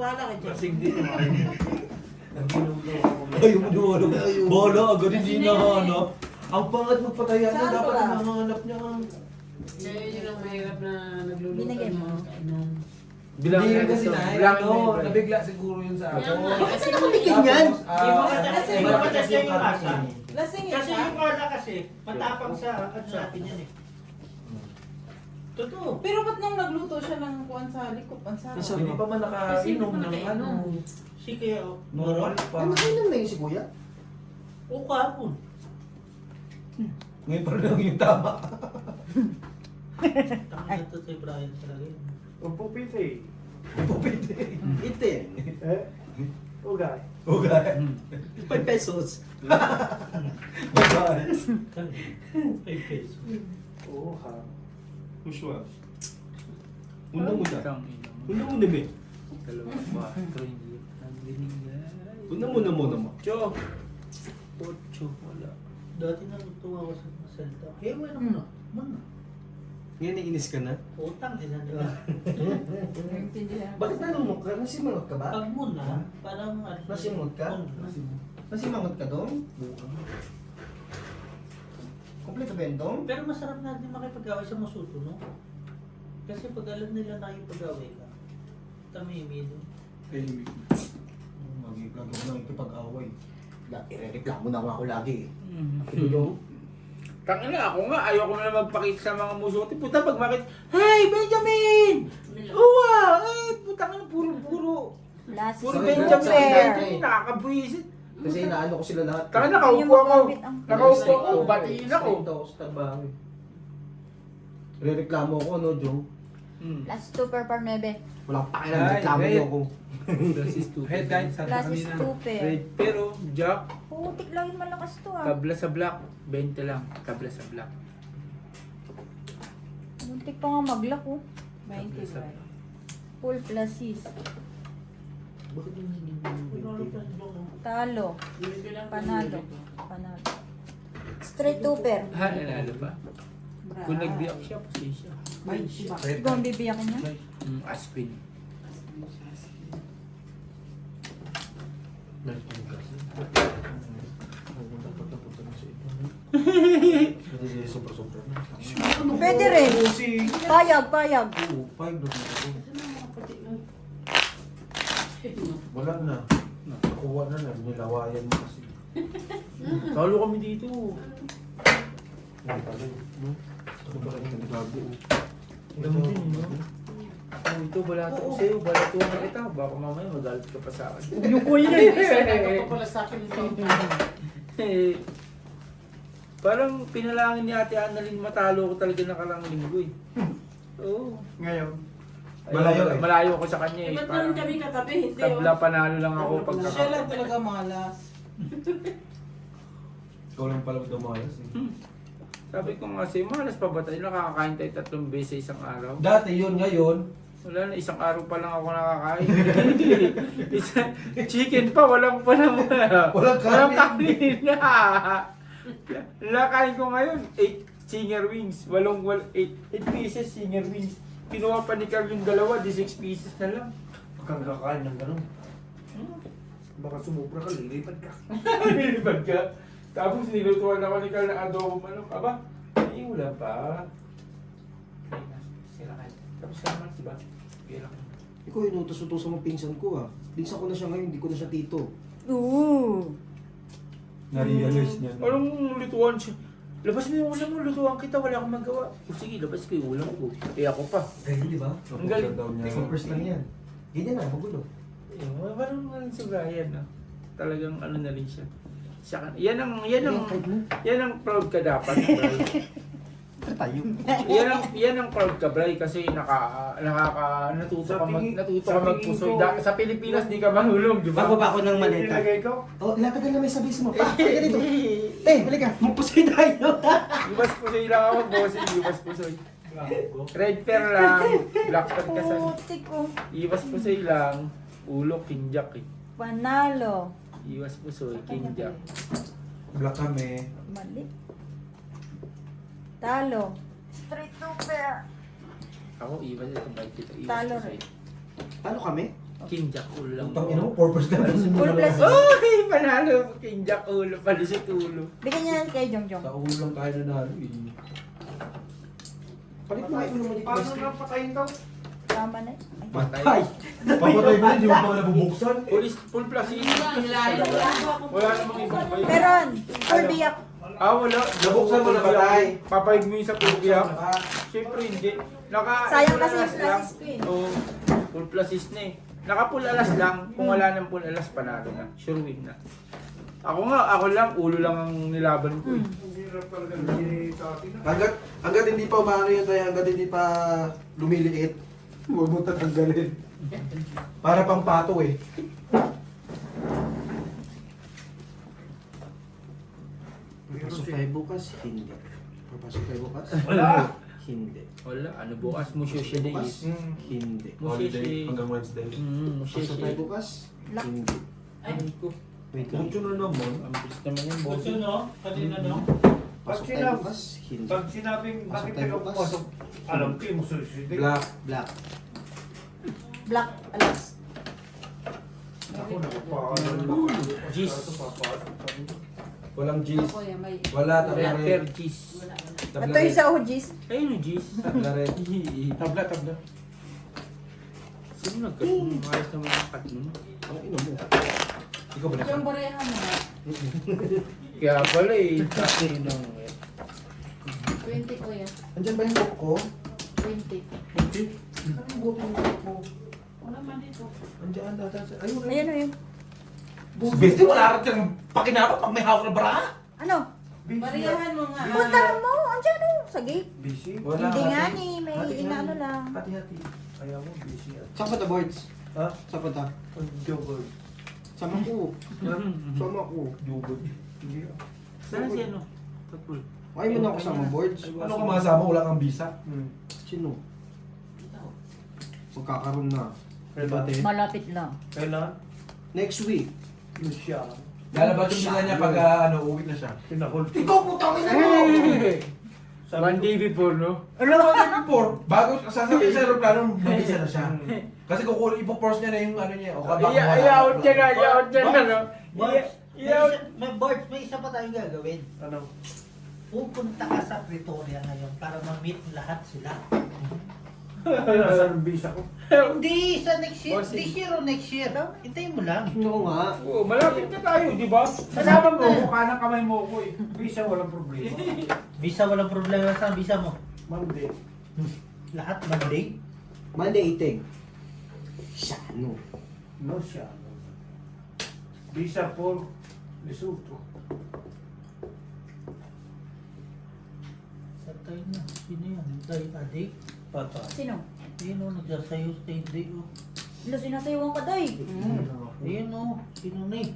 bahala kay Jeff. Kasing din. Ayaw mo duwalo. Bola, agad hindi nahanap. Ang pangat magpataya na, Saan dapat ba? nahanap niya. Kaya yun ang mahirap na nagluluto. Binigay mo? Bilang Hindi kasi na, bilangin mo ano, yun, nabigla siguro yun sa Kaya ako. nga, Kasi nakabigyan yan. Kasi malaki kasi yung kasa. Lasing Kasi siya. yung Carla kasi, matapang sa ano natin yan eh. Totoo. Pero ba't nung nagluto siya ng kuwan sa likop, ang sarap. Kasi hindi pa man nakainom ng ano. Si kaya, Normal pa. Ano kainom na yun si Kuya? o kahapon. Ngayon pa lang yung tama. Tama na to si Brian talaga yun. Ang pupiti. Pupiti. Ite. Ugay. Okay. 5 pesos. Bye. 5 pesos. Oo ha. Usual. Una mo na. Una mo na, be. Dalawang batro hindi ang binigay. Una mo na muna mo. Cho. Ocho. Wala. Dati natutuwa ako sa salita. Kaya mo na. Man. Ngayon naiinis ka na? Utang din na nila. Naintindihan. Bakit nalunok ka? Nasimangot ka ba? Pag muna, parang ano. Nasimot ka? Nasimangot ka doon? Kompleto ba yun doon? Pero masarap na din makipag-away sa masuto, no? Kasi pag alam nila nakipag-away ka, tamimi doon. Lagi ko nang ikipag-away. Irereklamo na ako lagi. Mm. Ito yung Tangina ako nga, ayoko na magpakita sa mga musuti. Puta, pag makita, hey, Benjamin! Uwa! Eh, putang na, puro. Last Puro Sorry, Benjamin. sorry. Benjamin, nakakabwisit. kasi inaano ko sila lahat. Tangina, nakaupo ako. Nakaupo ako, batiin ako. Straight ako sa trabaho. Irereklamo ako, no, Joe? Last 2 per parmebe. Walang pakialam, Ay, reklamo great. niyo ako. Head guys, sabi Last is kanina. 2 per. Red, pero, Jack, Putik lang yung malakas to ah. tabla sa black. 20 lang, tabla sa black. Muntik pa nga maglock oh. 20 ba? Full plus 6. Bakit yung hindi Talo. Panalo. Panalo. Straight 2 per. Ha, nanalo ba? Kung nagbiyak siya, pusi siya. Ikaw ang bibiyakin niya? As queen. Sobra-sobra na. Pwede rin. Payag. Oo, 5 na ako. Wala na. Nakuha na lang. Nilawayan mo kasi. Talo kami dito. Ano pala yun? No? Ano pala yung nagbago? Alam din, no? Oh, ito, balato ko sa'yo. Balato na kita. Baka mamaya magalit ka pa sa akin. Yung kuya na pala sa akin. Eh, parang pinalangin ni Ate Annalyn matalo ko talaga nakarang linggo eh. Oo. Ngayon? Ayun, Malayo eh. Malayo ko sa kanya eh. Ba't Parang naman kami katabi? Hindi tabla panalo lang ako pag Siya lang talaga malas. Ikaw lang pala dumalas eh. Sabi ko nga sa'yo, malas pa ba tayo? Nakakain tayo 3 beses sa isang araw. Dati yun, ngayon. Wala na, isang araw pa lang ako nakakain. Chicken pa, walang Walang kanin. kanin. Nakain ko ngayon, 8 singer wings. 8 pieces singer wings. Kinuha pa ni Carl yung dalawa, di 6 pieces na lang. Pagka nakakain ng ganun. Baka sumubra ka, lilipad ka. Nilipad ka. Tapos nilutuan ako ni Carl ng adobo manok. Aba, ay wala pa. Okay na, sila kayo. Tapos ka naman, diba? Okay lang. Ikaw yung utos-utos mo pinsan ko ah. Pinsan ko na siya ngayon, hindi ko na siya tito. Ooh. Na-realize niya. Anong lutuan siya? Labas mo yung ulam mo, lutuan kita, wala akong magawa. O sige, labas ko yung ulam ko. Eh ako pa. Galing, di ba? Ang galing. daw niya. Ikaw first lang yan. Ganyan na, magulo. Parang nga si Brian na. Talagang ano na rin siya. Yan ang proud ka dapat, Bray. Tayo. yan ang proud ka, Bray, kasi natuto ka magpusoy. Sa Pilipinas, di ka mahulog, di ba? Bababa ako ng maleta. Ilagay ko. Oh, latag na may sabi sa mga. Halika dito. Halika. Magpusoy tayo. Ibas pusoy lang ako, bossing. Ibas pusoy. Red pair lang. Black pair ka sa... Putik oh. Ibas pusoy lang. Ulo, kinjak eh. Panalo. Iwas pusoy, kinjak. Black kami. Mali. Talo. Straight 2 per. Ako, iwas itong bike dito. Iwas Talo pusoy. rin. Paano kami? Kinjak ulo lang. Utang ina mo, purpose na lang. Full plus. Ay, panalo. Kinjak ulo. Palusot ulo. Bigyan niya yan kay Jongjong. Sa ulo lang tayo nanalo eh. Palit mo nga yung ulo mo dito. Paano na patayin daw? Tama na. Ay. Patay! Papatay mo na, di mo pa nabubuksan. Full plus is. Nilayo ako. Wala namang ibang payo. Meron. Full biyak. Wala. Nabuksan mo na patay. Papayag mo yung sa pulbiyak. Siyempre hindi. Sayang full kasi alas yung lang. plus screen. Oo. Full plus is na eh. Naka-full alas lang. Kung wala nang full alas, panalo na. Sure win na. Ako lang, ulo lang ang nilaban ko. eh. Hanggat hindi pa umano yun tayo, hanggat hindi pa lumiliit, huwag mo tatanggalin. Para pang pato eh. Papasok tayo bukas? Hindi. Papasok tayo bukas? Wala. Hindi. Wala, ano bukas mo siya day. Bukas? Hindi. Holiday hanggang Wednesday. Papasok tayo Mushishi. bukas? Lak. Hindi. Ay, ko. Wait lang. Mucho na naman. Ang bilis naman yung boss. Gusto no? Kanina no? Pasok tayo bukas? Hindi. Pag sinabing Pasok bakit tayo ka bukas? pumasok, alam ko yung susunod. Black. Black. Black. Alas. Ako nakapakalan. Gis. Walang G's. Ako yan, may... Wala Red tabla pair red. Gis. Ito yung sa OGs. Ayun yung Gis. Tabla red. Tabla. Sino nag-cut mo? Ayos naman yung cut mo. Ang ino mo. Ikaw ba Yung borehan mo nga. Kaya pala eh. Kasi nung 20 ko yan. Andyan ba yung book ko? 20. Anong book ko? Wala man dito. Andyan, ayun. Ayan o yun. Besti, wala rin kang pakinapa pag may hawak na bra. Ano? Borehan mo nga. Puntahan mo. Andyan o. Sa gate. Busy? Hindi nga ni. May inaano lang. Hati-hati. Ayaw mo, busy yan. Saan punta, boards? Ha? Saan punta? Jogger. Sama ko. Sama ko. Jugod. Sana si ano? Tapul. Ay mo na ako sama, boards. Ano kung masama? Wala kang visa? Sino? Magkakaroon na. Debate. Malapit lang. Kailan? Next week. Yun siya. Lalabas yung bila niya pag uwi na siya. Pinahol. Ikaw putang ina mo! One day before, no? Ano naman before? Bago sasakay sa aeroplano, mag-isa na siya. Kasi kukunin, ipo-force niya na yung ano niya. O kabak Iyaot niya na, iyaot niya na, no? Boards, Iyaot. may isa pa tayong gagawin. Ano? Pupunta ka sa Pretoria ngayon para ma-meet lahat sila. Nasaan ang visa ko? Hindi sa next year, Boss, this year or next year. Hintayin mo lang. Oo nga. Oo, malapit na tayo, di ba? Kasama mo, mukha ng kamay mo ko eh. Visa, walang problema. Visa, walang problema sa visa mo. Monday. Lahat Monday. Monday eating. Siya, ano? No siya. Visa for Lesotho. Patay na. Sino yan? Hintay adik. Patay. Sino? Ayun o, nagsasayo sa hindi o. Ilo, sinasayawan ka day. Ayun o, sino na eh.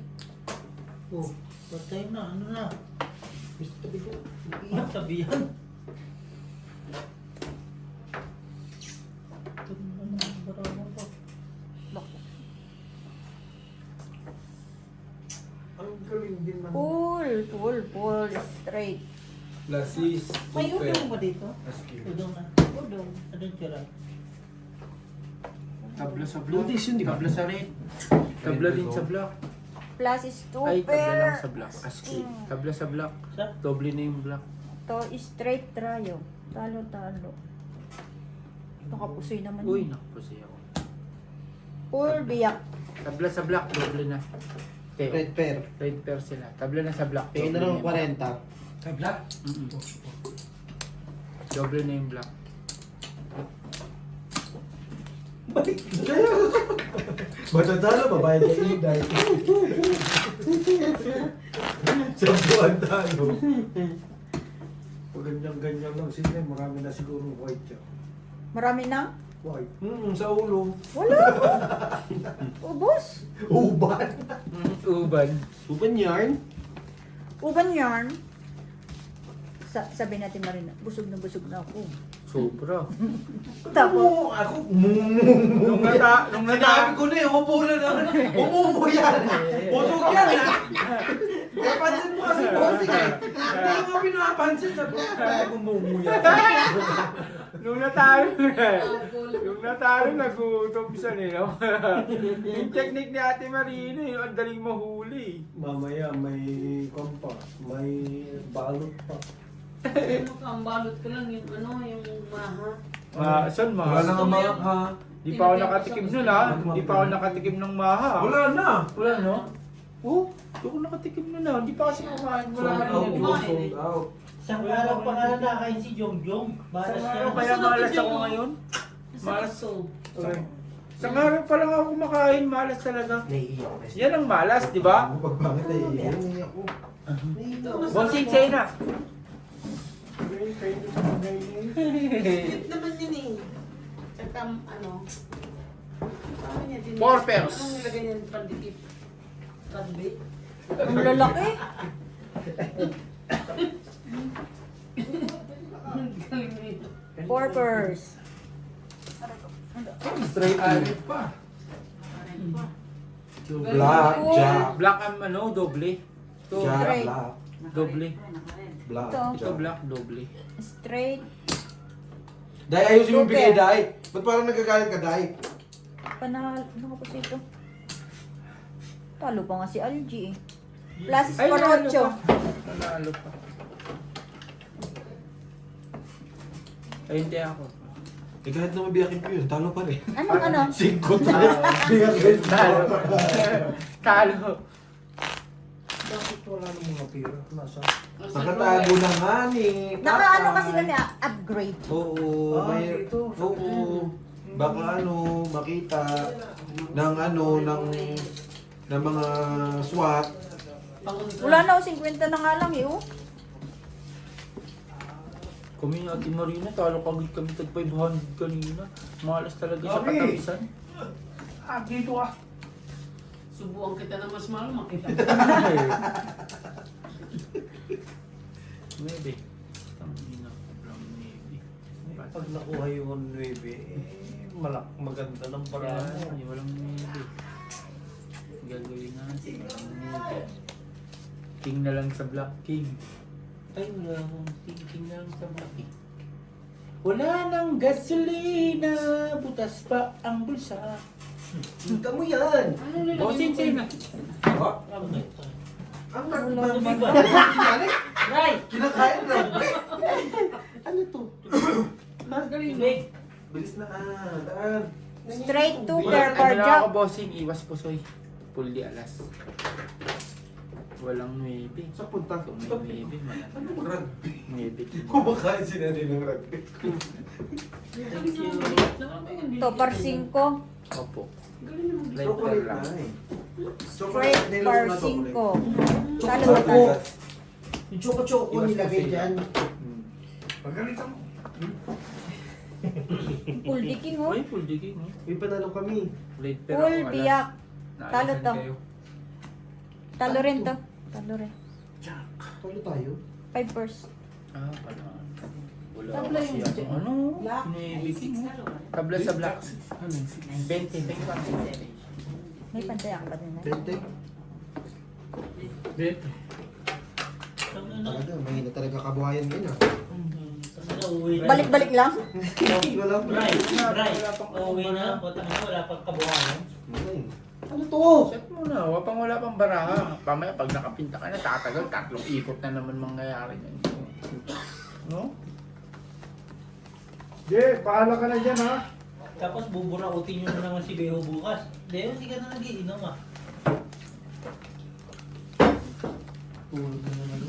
Oh, patay na. Ano na? Sabihan. Ang galing din naman. Full. Straight. Lasis. May udong ba dito? Aski. Udong na. Udong. Anong tira? Tabla sa Butis yun, di ba? Tabla sa red. Tabla din sa black. Plus is Ay, tabla super. lang sa black. Aski. Tabla sa black. Sa? Doble na yung black. To straight trayo. Talo. Nakapusoy naman. Uy, nakapusay ako. Full biyak. Tabla sa black, doble na. Teo. Red pair. Red pair sila. Tabla na sa black. Tingin na doble lang yung 40. Tabla? Mm-mm. Doble na yung black. Matatalo, babayad ka inday. Sa buwan talo. Pag ganyan-ganyan lang sila, marami na siguro white yan. Marami na? White. Sa ulo. Wala. Ubos. Uban. Uban. Uban yarn? Uban yarn. Sabi natin Marina, busog na ako. Sobra. Tapos, Ako, Nung Sinabi ko na eh, umupo na naman. Umupo yan. Busog yan ha. Napansin mo kasi bossing eh. Hindi mo pinapansin sa buhay. Gumumuya. Nung natalo yung natalo, nag-uutopsan eh, no? Yung technique ni Ate Marina, yung ang daling mahuli. Mamaya may kompa, may balot pa. Ano ka, ang balot ko lang yung ano, yung maha. Saan Wala maha? nang ang mga ha. Di pa ako nakatikim nun ha? Di pa ako nakatikim ng maha. Wala na. Wala no? Oh, di ako nakatikim nun ha. Di pa kasi kumain. Wala Sold ka out, rin. bro, sold out. Isang araw pa nga nakakain si Jongjong. Malas Sa siya. araw kaya malas ako ngayon? Malas so. Okay. Sa araw pa lang ako kumakain, malas talaga. Naiiyak ko. Yan ang malas, di ba? Pag bakit naiiyak? Naiiyak ko. Bossing, say na. Cute naman yun eh. Tsaka ano. Paano niya din? Four pairs. Anong nilagay niyan? Pandikit? Pandikit? Ang lalaki. Galing nito. Porkers. Straight alip pa. Galing. Black, jack. Black ang ano, doble. Ito, Jack, Straight. black. doble. Black, Ito. Ito, jack. black, doble. Straight. Day, ayusin mo Super. bigay, Day. Ba't parang nagkagalit ka, Day? Panahal. Ano ka po ito? Talo pa nga si Algie eh. Plus Ay, for nanalo 8. pa. Nanalo pa. Ay, hindi ako. Eh, kahit naman biyakin ko yun, talo pa rin. Anong ano? 5 tayo. Biyakin Talo. Talo. Bakit wala ng mga pira? Nasa? Nasa Nakatago drawer. na nga ni. Naka-ano kasi kami upgrade. Oo, Ah, may, dito. oo. Baka makita ng ng mga SWAT. Wala na, 50 na nga lang eh. Oh. Kami ni Ate Marina, talo kagad kami tag 500 kanina. Malas talaga sa Mami! katabisan. Dito ka. Subuan kita na mas mahal, makita. Maybe. Tangina ko lang, maybe. Pag nakuha yung 9, maganda ng paraan mo. Ay, walang maybe. Gagawin natin. Walang maybe. King na lang sa Black King. Ay, wala akong king na lang sa Black King. Wala nang gasolina, butas pa ang bulsa. Hinta mo yan! Ano nilagay Bossing, say na. Ha? Ang nagmamahal. Right! Kinakain na. Ano to? Galing mo. Bilis na daan. Straight to Ano pair na cardiac. ako, bossing, iwas pusoy. Full di alas. Walang maybe. Sa punta. Kung may maybe, Ano mo rugby? maybe. Kumakain si nanay ng rugby. Thank you. To par 5. Opo. Galing mo. Light Chocolate lang. na eh. Straight Nilaro par na 5. chocolate. Talo Choco. na talo. Yung choco-choco Iwas nilagay pusoy. dyan. Pagalitan mo. Full diking oh. Ay, full digging. Oh. May panalo kami. Late pero Full ako alas. biyak. Naalasan Talo to. kayo. Talo rin to. Talo rin. Talo tayo. 5 purse. Ah, pala. Wala Tabla kasi yung ako. dyan. Ano? Black. Pinibiging mo. Tabla sa black. Ano? 20. May pantayak pa din eh. Tente. Dito. Talaga, mahina talaga kabuhayan ngayon ah. Balik-balik lang. Wala pa. Right, right. Wala pang Uuwi na, wala pang kabuhayan. Ano to? Check mo na, wala pang baraha. Pamaya pag nakapinta ka na, tatagal, 3 ikot na naman mangyayari yan. No? Jay, pahala ka na dyan ha. Tapos buburautin nyo na naman si Beho bukas. Hindi ka na nagiinom ah. Tulog na naman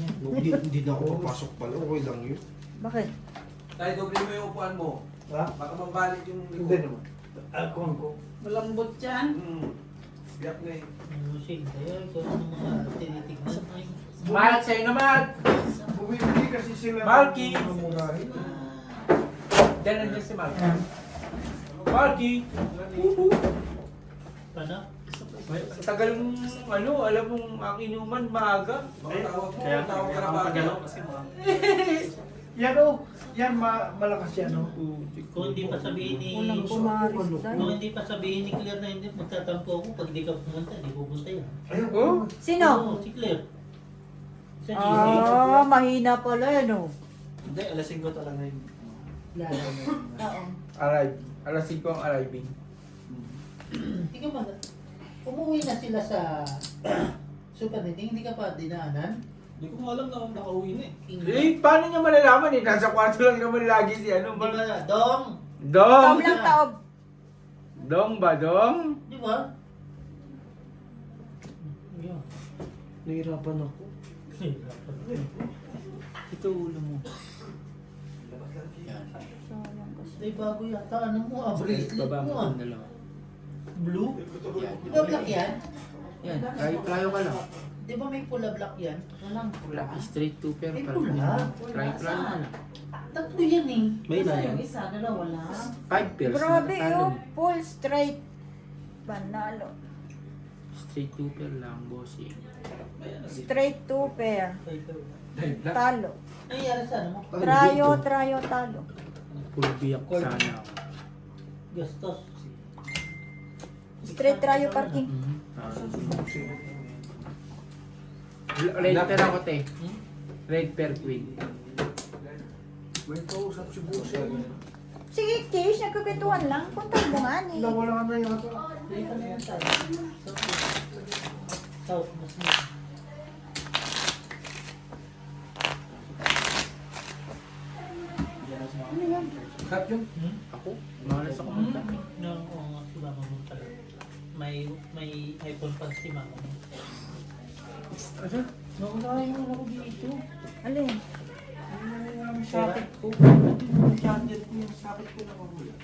yan. Hindi na ako papasok pala. Okay lang yun. Bakit? Tayo, doble mo yung upuan mo. Ha? Baka mabalik yung Hindi naman. Ako. Malambot yan. Biyak na eh. Musik. Kaya ikaw ang mga tinitignan mo yun. Mark, sa'yo naman! Bumibili kasi sila. Malky! ng murahin. Diyan nandiyan si Mark. Marky! Paano? Sa tagal mong, alam mong ang inuman maaga. Baka tawag mo. Kaya Tawag ka na ba? kasi Yan o. Yan malakas yan o. kung hindi pa sabihin ni... Unang pumaris Kung tayo. hindi pa sabihin ni Claire na hindi magtatampo ako, pag di ka pumunta, di pupunta yan. Ayun. Oh? Sino? Oo, si Claire. Sa GC. Mahina pala yun, oh. Hindi, alas 5 talaga yun. Oo. Arrive. Alas 5 ang arriving. Hindi ka ba, umuwi na sila sa Super Nintendo, hindi ka pa dinaanan? Hindi ko nga alam na nakauwi na eh. Eh, paano niya malalaman eh? Nasa kwarto lang naman lagi si ano. Di ba, Dong? Dong! Taob lang, taob. Dong ba, Dong? Di ba? Yeah. Nahirapan ako. Ito ulo mo. Yan. Sayang kasi. May bago yata, ano mo, bracelet Baba mo mo ah. itong dalawa. Blue? Yan. Di ba black yan? Yan. Try-plyo ka lang. Di ba may pula black yan? Walang pula. Straight to pero May parang pula. try-plyo ka lang. Tatlo yan eh. May na yan. Yung isa, dalawa lang. 5 pairs. Grabe, nakatalo. oh. Full straight. Panalo. Straight 2 pair lang, bossing. Straight 2 pair. Talo. Nangyari sa ano mo? Trayo, talo. Full biyak sana ako. Gastos. Straight trayo parking. Red pair ako, te. Red pair queen. May kausap si Busi. Sige, Kish, nagkukwentuhan lang. Punta mo nga ni. Wala na yata. Dito na yan tayo. South, mas mo. Cut yun. Ako? Malas ako magka. No, oo nga, si Mama mo pala. May iPhone pa si Mama mo. Ano? Naunahin mo ako dito. Alin? Ang sakit ko. Yung charger ko, yung sakit ko nakahula.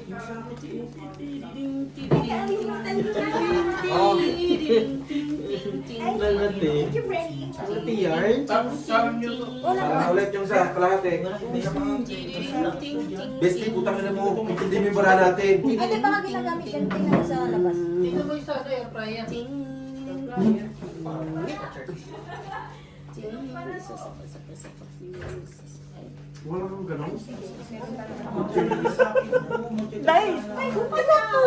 Yung sakit ko. Lalate. Lalate yan. Para ulit yung sa kalahati. Bestie, putang ina mo. Intindi mo yung bara natin. Ay, di baka ginagamit yan. Tingnan mo sa labas. Tingnan mo yung sa air fryer. Wala kang ganun. Dahil, ay, wala to.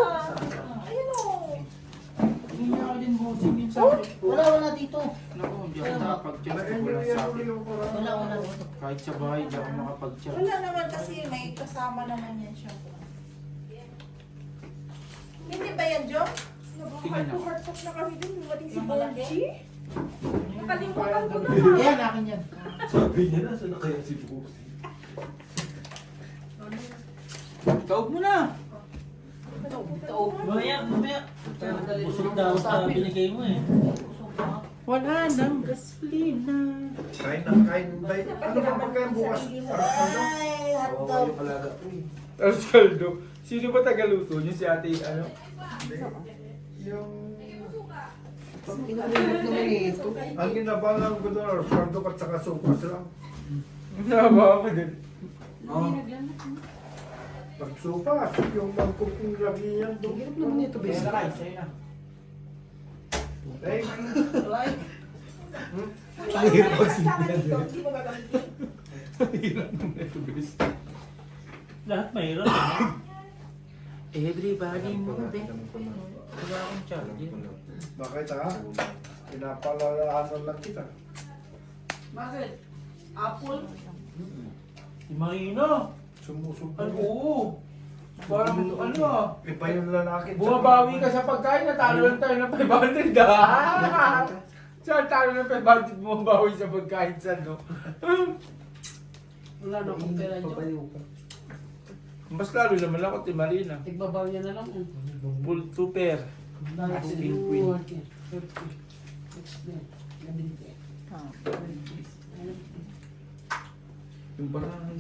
Ayun o. Hindi niya ako din bossing yung sakit ko. Wala dito. Naku, hindi ako nakapag-check. Walang sakit. Wala dito. Kahit sa bahay, hindi ako makapag-check. Wala naman kasi may kasama naman yan siya. Hindi ba yan, Jo? Tingnan ako. Heart-to-heart na kami din. Dumating si Bonji. Nakalimutan ko na. Yan, akin yan. Sabi niya na, saan na kaya si Busi? Taob mo na! Mamaya. Busog daw sa binigay mo eh. Wala nang gasolina. Kain na, kain. Ano ba pagkain bukas? Aras ka na? Ay, Oo, hotdog. yung palaga ko eh. Tapos kaldo. Sino ba tagaluto niyo? Si ate, ano? Yung... Pag-inalimot naman ito. Ang ginabalang ko doon, sardok at saka sopas lang. Nabawa mo din. Oh. Pag sopas, yung mangkok kong lagi yan doon. Hirap naman ito, bes. Eh, ang hirap magsindihan doon. Hirap naman ito, guys. Lahat mahirap. Everybody move eh. Wala akong charger. Bakit ha? Pinapalalahanan lang kita. Bakit? Apple? Si Marino. Sumusupo. Oo. Parang ano ah. Iba yung lalaki. Bumabawi ka sa pagkain, natalo lang tayo ng 500 ah! Saan talo ng 500 bumabawi sa pagkain sa no? Wala na akong pera dyan. Papayo ka. Mas lalo naman ako, Timarina. Tigbabaw niya na lang. Full super. Asking queen. Yung barahan.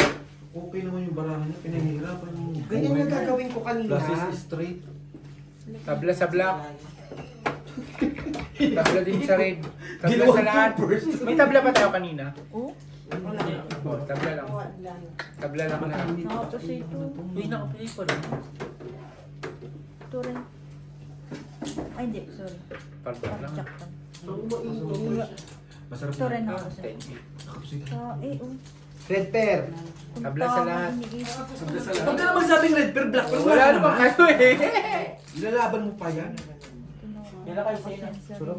Okay naman yung barahan niya. Pinahihirapan yung... Ganyan yung gagawin ko kanina. Plus is straight. Tabla sa black. Tabla din sa red. Tabla Ginawa sa lahat. ko first. May tabla pa tayo kanina? Oh, Oh, tabla lang. Tabla lang na. tapos ito. Uy, nakaplay pa rin. Ito rin. Ay, hindi. Sorry. Palpak lang. Check pa. Masarap Ito rin yun. ako. Sorry. 10. Oh. Red pair. Tabla sa lahat. Huwag ka naman sabing red pair, black pair. Wala naman kayo eh. Ilalaban mo pa yan. Kailan kayo sa'yo na? Sarap.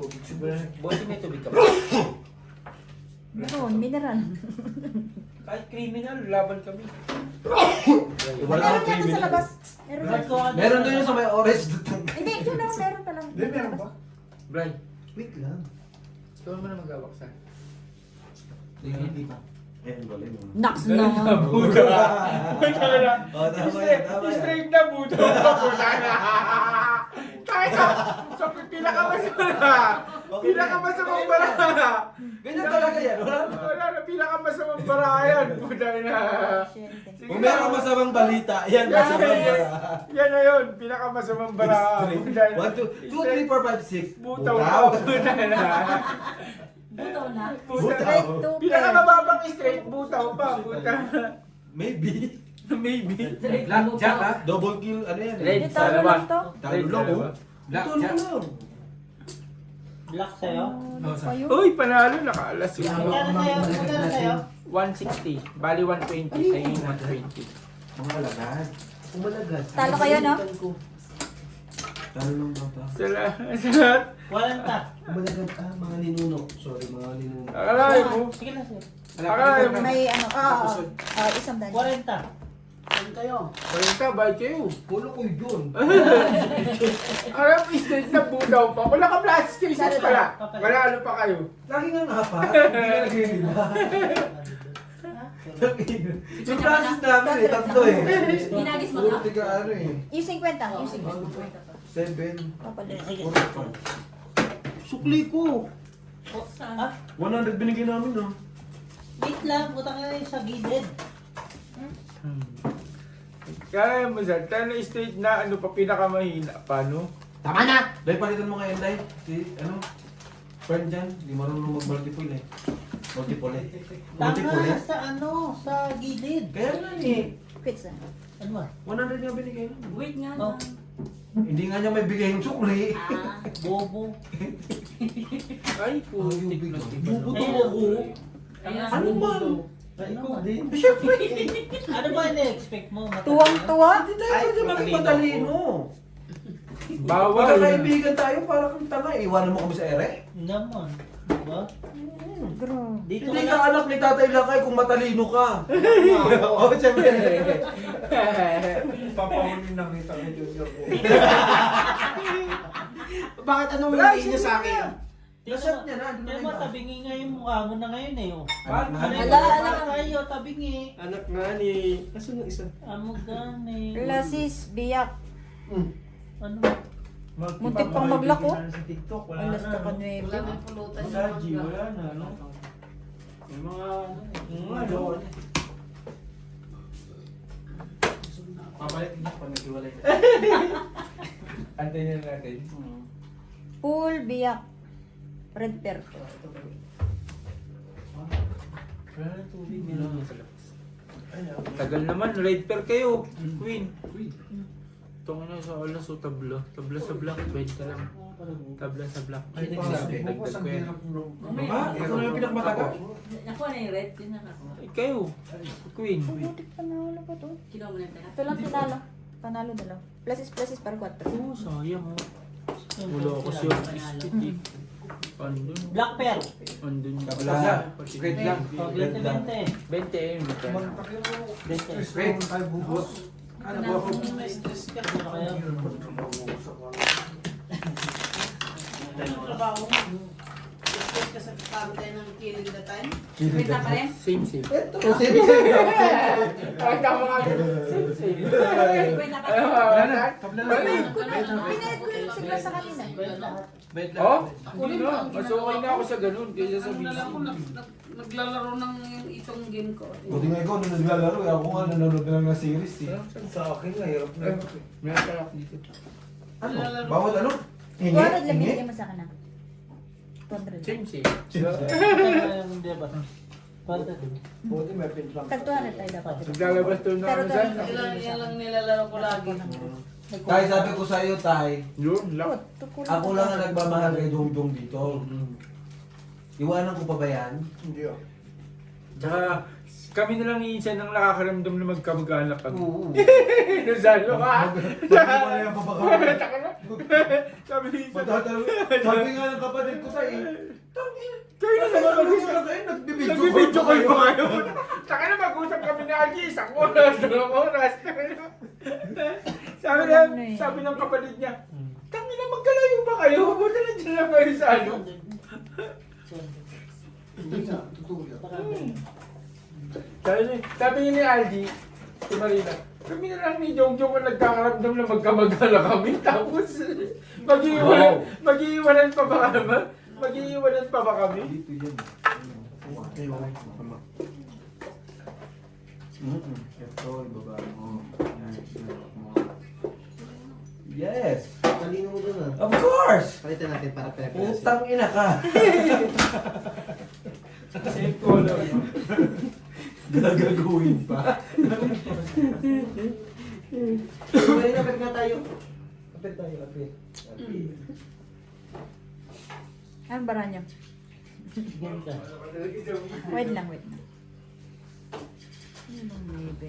tubig. Bossing may tubig ka ba? Meron, mineral. Kahit criminal, laban kami. Wala Meron akong yan doon sa 3 labas. minutes. Meron. Meron doon yung sa may orange dutang. Hindi, yun lang, meron talaga. Hindi, meron ba? Brian, Wait lang. ikaw mo na mag-awak sa. Hindi pa. Ayun, wala yun. Naks na. Buto ka. Oh, tama yan, tama yan. Straight na buto. Buta na. Kaya so pinakamasamang bara. Ganyan talaga yan. Wala na pinakamasamang bara yan. Buta na. Sige Kung meron masamang balita, yan masamang bara. Yan na yun. Pinakamasamang bara. Buta na. 1, 2, 2, 3, 4, 5, 6. Butaw na. Buta na. Butaw na. Straight to Pinakamababang straight. Butaw pa. Buta. Maybe. Maybe. Blackjack ha? Double kill, ano yan? Red, Dito, ano lang to? Talo lang, oh. Ito Blackjack. lang. Black sa'yo? Ano pa yun? Uy, panalo. Nakaalas yun. Magkano sa'yo? Magkano sa'yo? 160. Bali 120. Sa'yo yung 120. Mga lagad. Umalagad. Talo kayo, no? Talo lang daw ta. Salamat. 40. Umalagad mga ninuno. Sorry, mga ninuno. Akalain mo. Sige na sa'yo. Akalain mo. May ano, isang daan. 40. Saan kayo? Balita, bye kayo. Pulo ko yun. Alam mo, straight na budaw pa. Wala ka plastic cases pala. Wala ano pa kayo. Lagi nga nga pa. Hindi ka nag-iiba. Yung process namin eh, tatlo eh. Ginagis mo Puro ka? tiga ano eh. Yung 50, yung 50. 7. Papalit. Sige. Sukli ko. Ah, 100 binigyan namin no. wait lang. Puta ka na sa gilid. Kaya mo sir, tayo na straight na ano pa pinakamahina. Paano? Tama na! Dahil palitan mo nga yan, Day. Si, ano? Friend dyan, di marunong mag-multiple eh. Multiple eh. Multiple Tama eh. sa ano, sa gilid. Kaya nga eh. Pizza. Ano ba? 100 nga binigay mo. Wait nga Oh. lang. Hindi nga niya may bigay yung sukli. Ah. Bobo. Ay, putik na Bobo to bobo. Ayan. Ano man? Ikaw din. Siyempre. Ano ba ina-expect mo? Tuwang-tuwa. Hindi tayo pwede maging matalino. Bawal. Magkakaibigan tayo para kang tanga. Iwanan mo kami sa ere. Naman. Diba? Grabe. Dito Hindi ka ka na. anak ni Tatay Lakay kung matalino ka. Oo, siyempre. Papahuli ng kita ni Junior ko. Bakit anong Wala, nangyayin niya sa akin? Tingnan niya na, doon na Tingnan mo, iba. tabingi nga yung mukha mo na ngayon eh. Oh. Anak nga ni. Ala. Tayo, tabingi. Anak nga ni... Kaso ng isa. Amo gani. Lasis, biyak. Ano? Muntik pang maglako. Sa TikTok, wala Alas na. ka pa nuebe. Wala nang pulutan yung Masaji, mga. wala na. No? May mga ano. Pabalik na pag naghiwalay na. Antayin na natin. Pool, biyak. Red pear. Wala na tubig nila sa labas. Tagal naman, red pair kayo. Queen. Ito nga na sa alas o tabla. Tabla sa black, bed ka lang. Tabla sa black. Ay, dagdag ko yan. Mama, ito na yung pinakamatagal. Nakuha na yung red. Yun nakakuha. Ay, kayo. Queen. Putik panalo pa to. Kinuha mo na yung pera. Ito lang pinalo. Panalo dalaw. Pluses para 4. Oo, sayang oh. Wala ako siya. Stick eh. Andun. Black pear. Andun. Tabla. Red lang. Oh, Red 20-20. lang. 20 eh. Straight. Ay, bubos. Ano ba kung may stress ka? Ano kaya? Ano trabaho mo? Stress ka sa kantay ng killing the time? Wait na pa rin. Same. Ito, same. Ay, tama ka. Same. Wait na pa rin. Wala na. Pinayad ko yung sigla sa kanina. Oh? Hindi na. Mas okay na ako sa ganun. Kaysa sa Ano na lang ako busy. naglalaro ng itong game ko. Buti nga ikaw nung naglalaro, ako nga nanonood na lang ng series eh. Sa akin, mahirap na. Meron pa ako dito. Ano? Bawat ano? 200 lang binigyan mo sa akin na. 200. Same. Diba? Pwede. Buti may pinlang. Tag 200 tayo dapat. Naglalabas to na Pero ano saan? Yan lang nilalaro ko lagi. Tay, sabi ko sa'yo, Tay, Yun, Oh, lock. ako lang ang nagmamahal kay Jongjong dito. Iwanan ko pa ba yan? Hindi oh. Tsaka, Kami na lang iinsan ng nakakaramdam na magkamag-anak kami. Oo. Nasalo ka? Sabi ko na yan, papakawin. Taka na. Sabi ni Isa. Sabi nga ng kapatid ko tayo, Kayo na naman mag-usap. nagbibidyo Nagbibidyo kayo ba kayo? Taka na mag-usap kami na Algie, isang oras, dalawang oras. Sabi ng kapatid niya, kami na magkalayo ba kayo? Buta na dyan lang kayo sa ano. Hindi na, totoo yan. Sabi niya ni Algie, si Marina, kami na lang ni Jongjong ang nagkakaramdam na magkamag-anak kami. Tapos, mag-iiwanan pa ba kami? Mag-iiwanan pa ba kami? Dito yan. Ito, ibaba mo. Yes! Talino mo dun ah. Of course! Palitan natin para pere-pere. Utang ina ka! Safe ko lang. Gagaguhin pa. Pwede na, pwede na tayo. Kapit tayo, kapit. Anong bara niyo? Ganda. Wait lang, wait lang. Ano bang baby?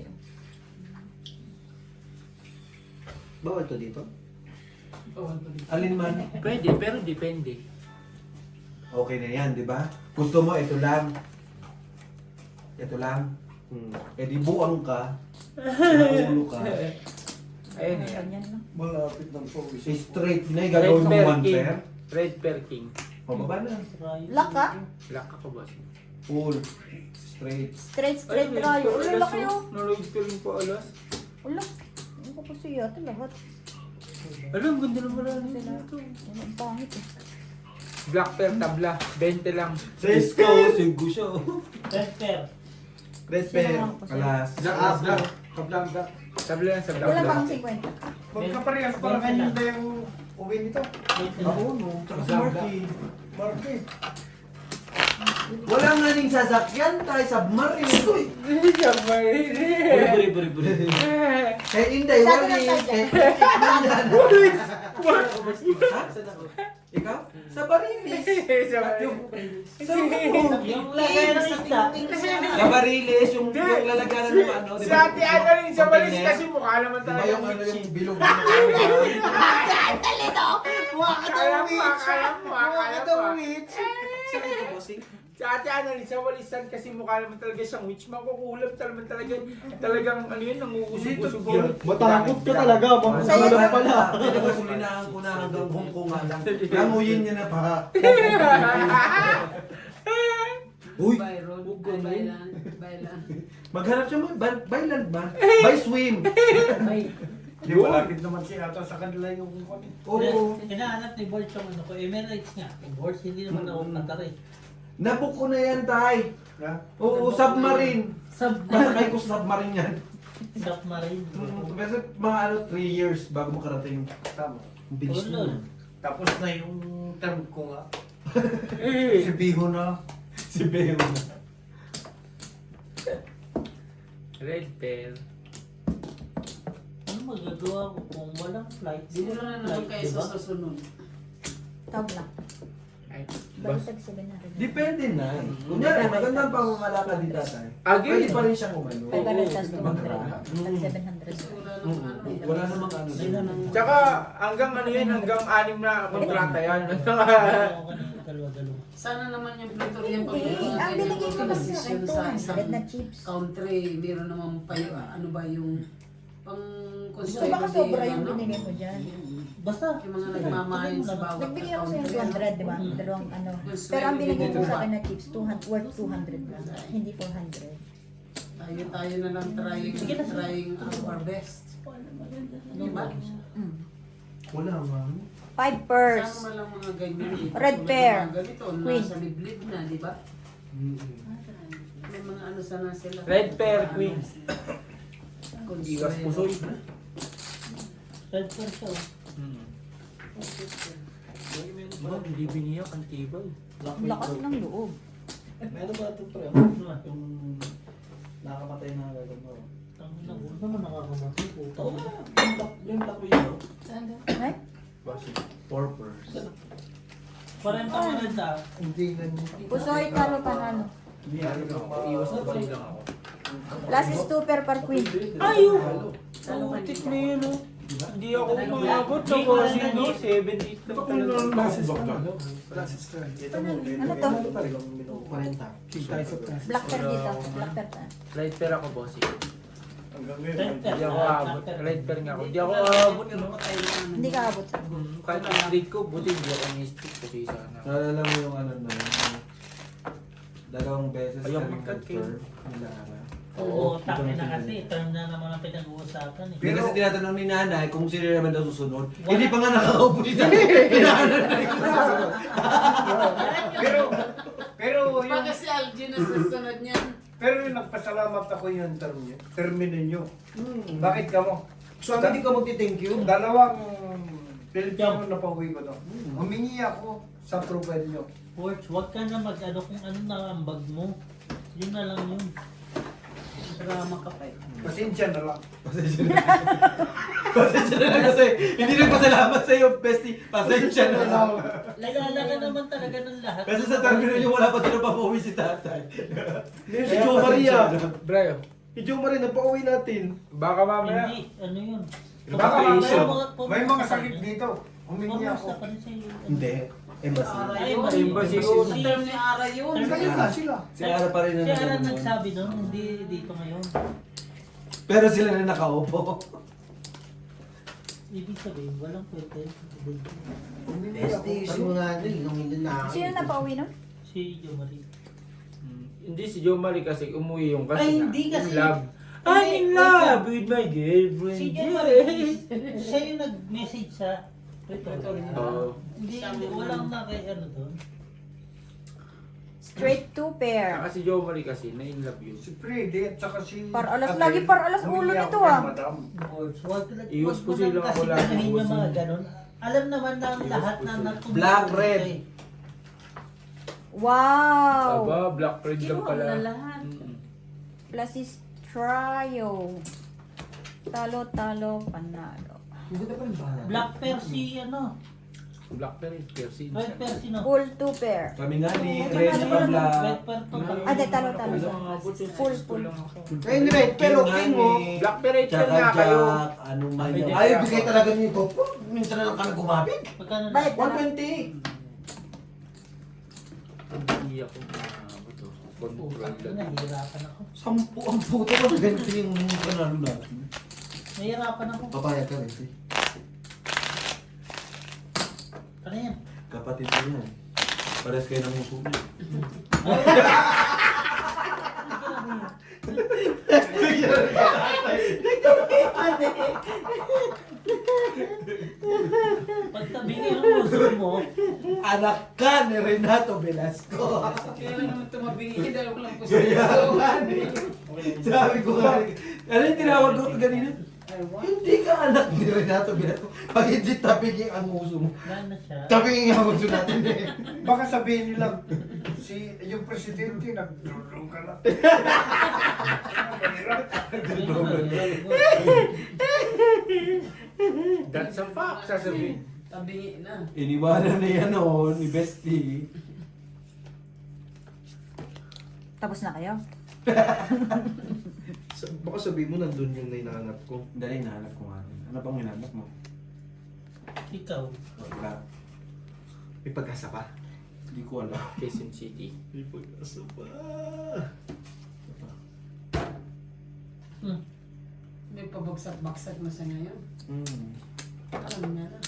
Bawal to dito? Alin man. Pwede, pero depende. Okay na yan, di ba? Gusto mo, ito lang. Ito lang. Eh di buang ka. Ulo ka. Ayun eh. Ganyan lang. Malapit ng focus. Straight na yung Red gagawin ng Bear one King. pair. Red Bear King. Pababa na. Lock ka? Lock ako, boss. Full. Straight. Straight tayo. Ulo lang kayo. Naload ko rin po alas. Ulo. Ano ko po siya? Ito lahat. Alam, ganda naman na Sila. Ano ang pangit eh. Black pair tabla. 20 lang. Cisco, sigo siya. Red pair. Red pair. Kalas. Kablangga. Tabla lang sa black Wala black. pang 50. Magkaparehas para kanina yung uwi nito. Ako, no? Tsaka si Marky. Marky. Wala nga ning sasakyan tayo submarine. Buri. Eh, Inday, Saan wala na eh. tayo? Ha? Ikaw? Sa Barilis. Sa Yung lagay ng isda. Sa Barilis, yung lalaganan ng ano. Si Ate Ana rin sa walis kasi mukha naman Di ba talaga. yung ano yung bilog? Akala mo. Bossing? Si Ate Ana rin sa walisan kasi mukha naman talaga siyang witch. Makukulap talagang ano yun, nanguusog-usog yun. Matakot ka talaga. Makukulam pala. Pinagasulinahan ko na hanggang Hong Kong nga lang. Languyin niya na para. Uy! Byron. Bailan. Maghanap siya mo. Bailan ba? By swim. Di malapit naman siya ata sa kanila yung kukunin. Oo. Hinahanap ni Bolt yung ano ko. Emirates nga. Yung Bolt, hindi naman ako Qatar eh. Nabook ko na yan, Tay. Ha? Oo, submarine. Nasakay ko sa submarine yan. Submarine. Kasi mga 3 years bago makarating. Tama. Ang bilis Ulol. na. Tapos na yung term ko nga. Eh, Si Biho na. Si Beo. Red Bear. Ano magagawa ko kung walang flight? Siguro na naman kayo diba? sa susunod. Tab lang. Ay, Balitag sila na rin. Depende na. Kunyari, magandang pangungalakad din tatay. Again. Pwede pa rin siyang umano. 500 tas 200. Mag-run. Tag 700. Wala namang ano. Wala namang ano. Sila nang... Tsaka hanggang ano yan, hanggang 6 na kontrata yan. Ako kanina, dalawa-dalawa. Sana naman yung Plutorian pag Hindi. Ang binigay ko kasi sa sa isang 200 na chips. country, meron naman pa yung ano ba yung pang Gusto baka sobra yung binigay mo dyan. Basta. Yung mga nagmamahayin sa bawat Nagbigay ako sa'yo ng 200, di ba? Dalawang ano. Pero ang binigay mo sa akin na chips, worth 200 lang. Hindi 400. tayo na lang trying our best. Diba? Mm. Wala nga. 5 purse. Sama lang mga ganyan eh. Red Tulad pear. ng mga ganito, Queen. nasa liblib na, di ba? May mga ano sana sila. Red pear, queen. Iwas pusoy. Red pair siya. oh. Ba, hindi biniyak ang tibay. Ang lakas ng loob. Meron ba ito pre? Yung nakamatay na gagawin. Ang nagulo naman nakakamatay. Puta. Yung lako yun. Ay? Purpose. Parang tayo sa Hindi ganyan. Pusoy, talo panalo. Hindi ganyan. Iwas pusoy lang ako. Plus is 2 per queen. Ayaw! Putik na yun, oh. Hindi ako umabot sa kasi, no? 7-8 lang talaga. Ano to? 40. Black pair dito. Black pair ta. Light pair ako, bossing. Light pair. Hindi ako aabot. Light pair nga ako. Hindi ako aabot, no? Hindi ka abot sa. Kahit ang street ko, buti hindi ako ni-street kasi sana. Naalala mo yung ano na, dalawang beses Ayaw kaming mag-cut kayo. nag-firm nila Ara. Oo, takin na kasi. Term na naman ang pinag-uusapan eh. Hindi kasi tinatanong ni nanay kung sino naman daw susunod. Hindi pa nga nakakaupo si tatay. Hinahanay ko na susunod. Pero yung... Baka si Algie na susunod niyan. Pero yung nagpasalamat ako yung termino nyo. Bakit ka mo? So, hindi ka magti-thank you? Dalawang Pilipino na pauwi ko to. Humingi ako sa profile nyo. Porch, huwag ka na mag-ano kung ano na ang bag mo. Yun na lang yun. Salamat ka pa eh. Pasensya na lang. Pasensya na. Pasensya na lang kasi hindi nagpasalamat sa iyo, bestie. Pasensya na lang. Nagala ka naman talaga ng lahat. Kasi sa terminal nyo, wala pa din napapauwi si tatay. Si Jo Maria. Brayo, Si Jo Maria, napauwi natin. baka mamaya. Hindi, ano yun. Baka Vacation. may mga sakit dito. Humingi ako. Pumusta pa rin sa'yo. Hindi. Embassy. Ay, Embassy. Sa term ni Ara yun. Kayo ka sila. Si Ara pa rin na Si Ara nagano'n. nagsabi doon, hindi dito ngayon. Pero sila na nakaupo. Ibig sabihin, walang pwede. Bestie, Sino na pauwi nun? Si Jo Marie. Hindi si Jo Marie kasi umuwi yung kasi Ay, nga, hindi kasi. in love. Hindi, I'm in wait love lang. with my girlfriend. Si Jo Marie, siya yung nag-message sa Twitter. Oo. Hindi, walang nakay ano doon. Straight 2 pair. Saka si Jo Marie kasi, na in love yun. Si Freddy at saka si... Par alas, Ate, lagi par alas humingi ulo ako nito, kay ah. Madam. Iwas po wag mo sila lang kasi ako lagi gawin yung mga iwasin. ganun. Alam naman ng Iwas lahat po na sila. natulog. Black, red. Wow! Aba, black red lang Kinuha pala. na lahat. Mm-mm. Plus is trio. Talo, panalo. Black pair si ano. Black red, piercing. Red pair si no. Full 2 pair. Kami nga ni Red pa Black. Red pair to. Ah, di, talo. Full. Pero king mo. Black red Tsaka nga kayo. Jack, anong man Ay, yan. ay, bigay talaga nito. Minsan na lang kami gumabig. Pagkano na? Bakit? 120. Hindi ako maabot. Control lang. Nahihirapan ako. 10 ang puto ko. 20 yung panalo natin. Nahihirapan ako. Papayag ka rin. Ano yan? Kapatid ko yan. Pares kayo ng muso. Pagtabingin ang uso mo, Anak ka ni Renato Velasco. Kaya lang naman tumabingi dahil walang Kaya puso. Sabi ko nga, ano yung tinawag ko kanina? Hindi ka anak ni Renato Velasco. Pag hindi tabigin ang uso mo. wala na siya. Tabigin ang uso natin eh. Baka sabihin nila, yung presidente, nagdulong ka na. That's a fact, sasabihin. Tabingi na. Iniwanan na yan o, ni Bestie. Tapos na kayo? Baka sabihin mo nandun yung hinahanap ko. Dali, nahanap ko nga rin. Ano bang hinahanap mo? Ikaw. Wala. May pag-asa pa. Hindi ko alam. Quezon City. May pag-asa pa. May pabagsak-baksak na siya ngayon. Alam niya na.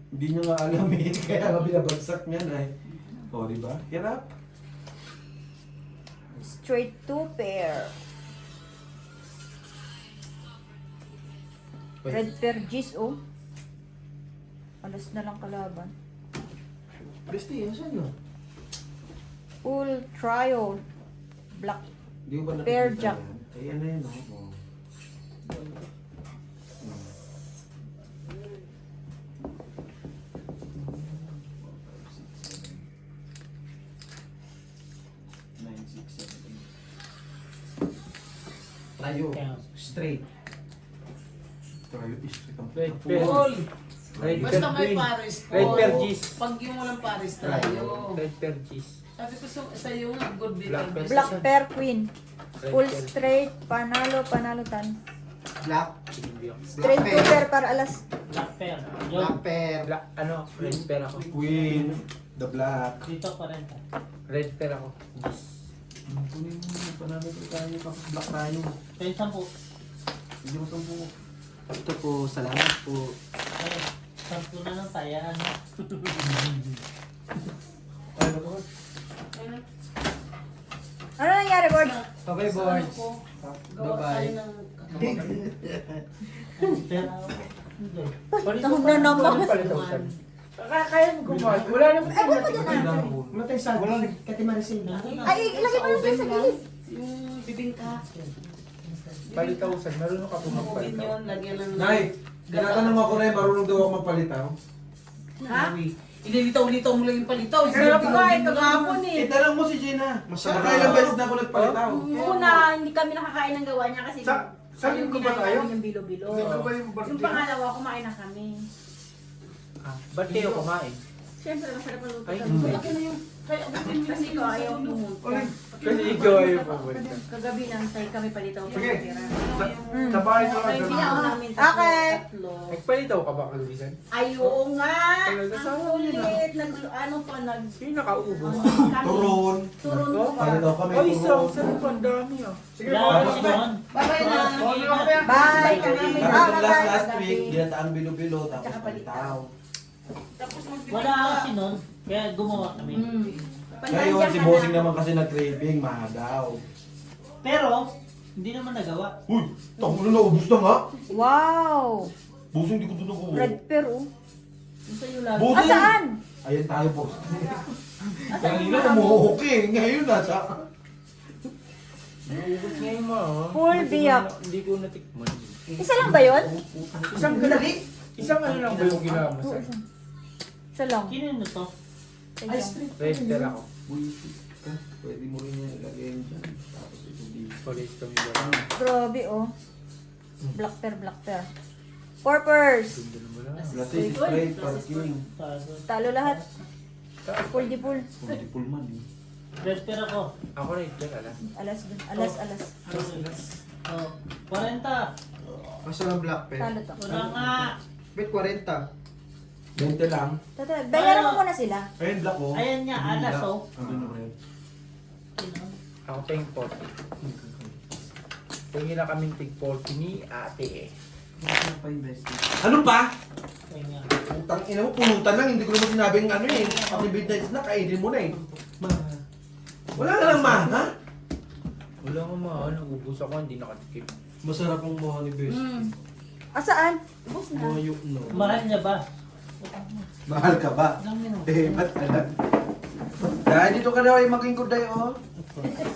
Hindi niya nga alam eh. Kaya nga binabagsak niya na eh. O, di ba? Hirap. Straight 2 pair. Red pair G's, oh. Alas na lang kalaban. Bestie, yan saan na? Full trio. Black. Hindi ko ba nakikita Pair jack. yan? Ay, ano yun oh. Tayo. Kaya, Straight. Tayo is itong Red pair. Paul. Red Basta pair may green. Paris po. Red pair G's. Pag yung walang Paris tayo. Red pair G's. Sabi ko sa'yo nga, good bit. Black pair. Black pair queen. Full straight, panalo, tan. Black. Straight Black two pair para alas. Black pair. Black Yun. pair. Black, ano, red pair ako. Queen. The black. Dito 40. Red pair ako. Kunin mo yung panalo tayo. Tapos black tayo. Kaya 10. Hindi mo sampu. Ito po, salamat po. Ay, 10 na lang tayo. Ano? Ano ko? Ano nangyari, Gord? Okay, boys. Bye-bye. Pero, hindi. Tahon na naman. Kaya mo gumawa. Wala naman. Ay, ba't mo din na? Matay sa Katimarisin. Ay, ilagay mo lang dyan sa gilid. Yung bibingka. Palitaw-san. Marunong ka Umuwin pumapalitaw. yun, lagyan ng... Nay, tinatanong ako na marunong daw ako magpalitaw. Ha? Ililitaw-litaw mo lang yung palitaw. Sarap kumain kagahapon eh. Itanong mo si Gina. Kailang beses na ako nagpalitaw. Una, hindi kami nakakain ng gawa niya kasi Saan yung ba tayo? yung bilo-bilo. Hindi ka ba yung Yung birthday? pangalawa, kumain na kami. Ba't kayo kumain? Siyempre, masarap ang luto. Ay, Laki na yung... Kasi ikaw ayaw pumunta. Kasi ikaw ayaw pumunta. Kagabi lang tayo kami palitaw pa Sige. tira. Sa bahay ko Ay, lang. binaon namin Okay. tatlo. Nagpalitaw ka ba, Kalubisan? Ay, oo nga! Talaga, sa Ang kulit! Ano pa, Sino nakaubo? Turon. Turon ko pa. Palitaw kami. Ay, turon. saan pa? Ang dami ah. Sige, Lalo boss. si Don. Bye-bye na! Bye. Tapos last week, dinataang bilo-bilo, tapos Tsaka palitaw. Tapos Wala kasi nun. Kaya gumawa kami. Ngayon, si Bossing naman kasi nag-craving, mahadaw. Pero, hindi naman nagawa. Uy, tango na naubos na nga. Wow. Bossing, di ko doon ako. Red pair, oh. sa'yo lagi. Bossing! Asaan? Ayan tayo, boss. Kanina umuuki, ngayon nasa... Naubos ngayon mo ah. Full biyak. Hindi ko natikman. Isa lang ba yun? Isang ano lang ba yung ginawa mo sa Isa lang. Kinino to? red pair ako? Buisit ka. Pwede mo rin yan ilagay dyan. Tapos ito dito. Police kami ba? Grabe, oh. Black pair, black pair. Four pairs. Ganda naman lang. Lasing straight, parking. Talo lahat. Full di full. Hindi pulman eh. Red pair ako. Ako red pair alas. Alas. Oh, 40. Basta lang black pen. Talo to. Wala nga. Bet 40. 20 lang. Bayaran mo muna sila. Ayun, black oh. Ayan nga, alas Black. oh. Ang ganda red. Ako pa yung 40. Tingin na kaming tig 40 ni ate eh. Ano pa invest? Ano pa? Ayan nga. Putang ina mo, pulutan lang. Hindi ko naman sinabing ano eh. Happy midnight snack, kainin mo na eh. Wala ka lang ma, ha? Wala nga mahal. Nagubos ako, hindi nakatikim. Masarap ang mga ni Best. Asaan? Boyok no. Mahal niya ba? Mahal ka ba? Eh, ba't ka lang? Dahil dito ka daw ay maging kuday, oh.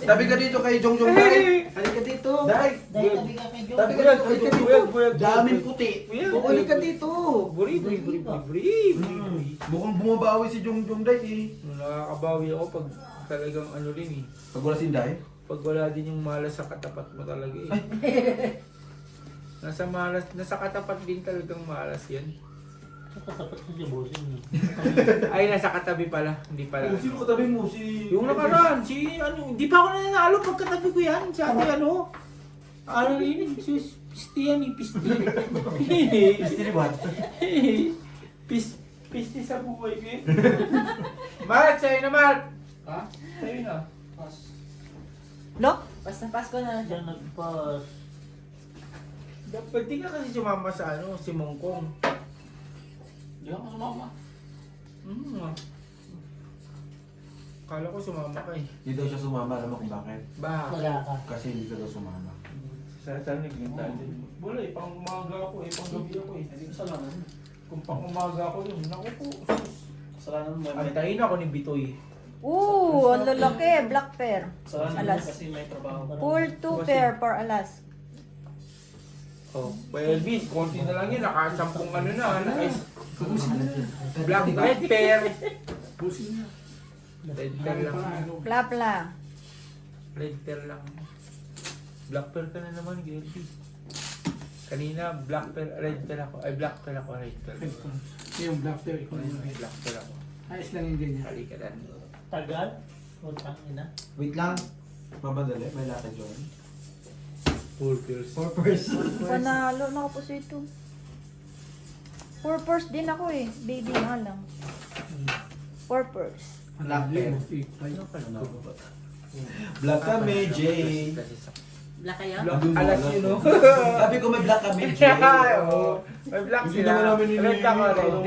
Tabi ka dito kay Jongjong Dai. Halika dito. Dai. Dahil tabi ka kay Joe. Tabi ka dito kay Jongjong. Daming puti. Halika dito. Buri. Mukhang bumabawi si Jongjong Dai eh. Nakakabawi ako pag talagang ano rin eh. Pag wala si Dai? Pag wala din yung malas sa katapat mo talaga eh. Nasa katapat din talagang malas yan. Katapat ko si Bossing. Ay, nasa katabi pala. Hindi pala. Sino katabi mo? Si... Yung nakaraan, hindi pa ako nanalo pagkatabi ko yan. Sabi ano yun, pisti yan eh, pisti. Pisti ni Bat? Pisti sa buhay ko eh. Marat, sa'yo na Marat. Ha? Sa'yo na. Look? Basta Pasko na lang siya. Diyan nagpas. Dapat di ka kasi sumama sa si Mongkong. Di ako sumama. Kala ko sumama ka eh. Hindi daw siya sumama. Alam mo kung bakit? Bakit? Wala ka. Kasi hindi ka daw sumama. Sasanig yung tayo. Wala eh, pang umaga ako eh, pang gabi ako eh. Hindi kasalanan. Kung pang umaga ako yun, naku po. Kasalanan mo. Antayin ako ni Bitoy. Ooh, ang lalaki. Black pair. Kasalanan mo Alas. kasi may trabaho. Full two pair for alas. Oh, well, Elvis, konti na lang yun, nakasampung ano na, black red pair. Red pair lang. Pla. Red pair lang. Black pair ka na naman, Elvis. Kanina, black pair, red pair ako. Ay, black pair ako, red pair. Yung black tail, ikaw yung Black pair ako. ayos lang yung ganyan. Halika dan. Tagal. Utang ina. Wait lang. Mamadali, may lakad yun. Purples. Panalo na ako po sa ito. Purpose din ako eh. Baby nga lang. Purpose. Lakad. Ano pala? Black kami, Jay. Black kayo? Alas yun, no? Sabi ko may black kami, Jay. Oo. May black Hindi sila. naman namin Red ako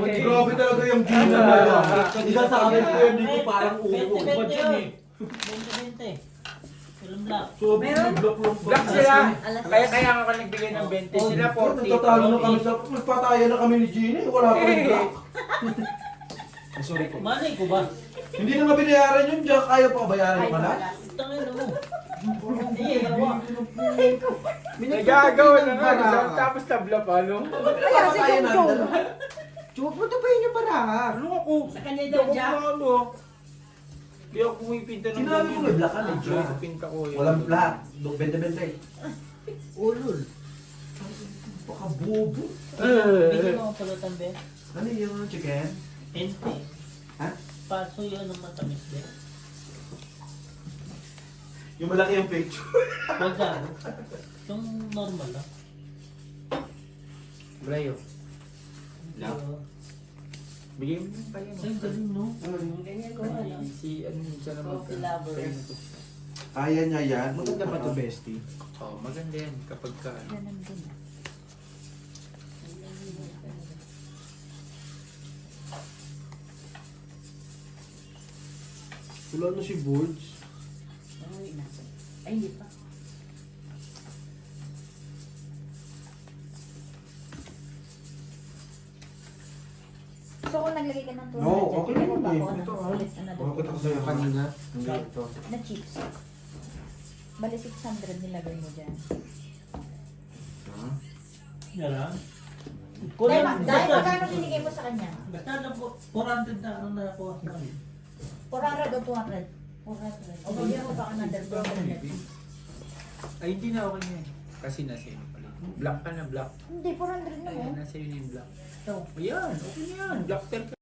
rin. Grabe talaga yung Gina na yun. Isa sa akin ko yun, hindi ko parang upo. 20-20. Walang black. So, may black lang pa. Black sila. Kaya nga ako nagbigay ng 20. Sila 40. Nagtatalo na kami sa... Nagpatayan na kami ni Gina. Wala pa rin black. Sorry po. Malay ko ba? Hindi na nga binayaran yun, Jack. Ayaw pa bayaran yung malas. Tangin na mo. Hindi, yawa. May gagawa na nga. Rizal, tapos tabla pa, no? Kaya si Jong Jong. Chuwag mo tapayin yung para. Ano ako? Sa kanya daw, Ako Jack. na ano? Hindi ako pumipinta ng Sinabi ko may black ka, eh, Joy. Pinta ko yun. Walang black. 20-20. Ulol. Pakabobo. Bigyan mo ang pulutan, be. Ano yung chicken? Ente. Ha? Paso yun ang matamis, be. Yung malaki yung picture. Huwag ka. Yung normal lang. Brayo. Black. Bigay mo yung kaya mo. Ay, galing, no? Ganyan ko, ano? Si ano siya naman. Coffee lover. Kaya niya yan. Maganda ba ito, bestie? Oo, maganda yan kapag ka. Ganun din. Wala na si Boards. Ay, nasa. Ay, hindi pa. So kung naglagay ka ng 200, No, okay bigyan mo naman ba eh. ako ng Ito, ulit na Makakita ko sa'yo kanina. Hindi ito. na chips. Bali 600 nilagay mo dyan. Yan lang. Dahil magkano binigay mo sa kanya? Basta na po, 400 na ano na po. 400 o 200? 400. O bigyan mo ba ka ng 200? Ay, hindi na okay na yan. Kasi nasa iyo pala. Black ka na, black. Hindi, 400 na mo. Ayan, nasa iyo na yung black. Ito. Ayan, okay na yan. Black 10 ka.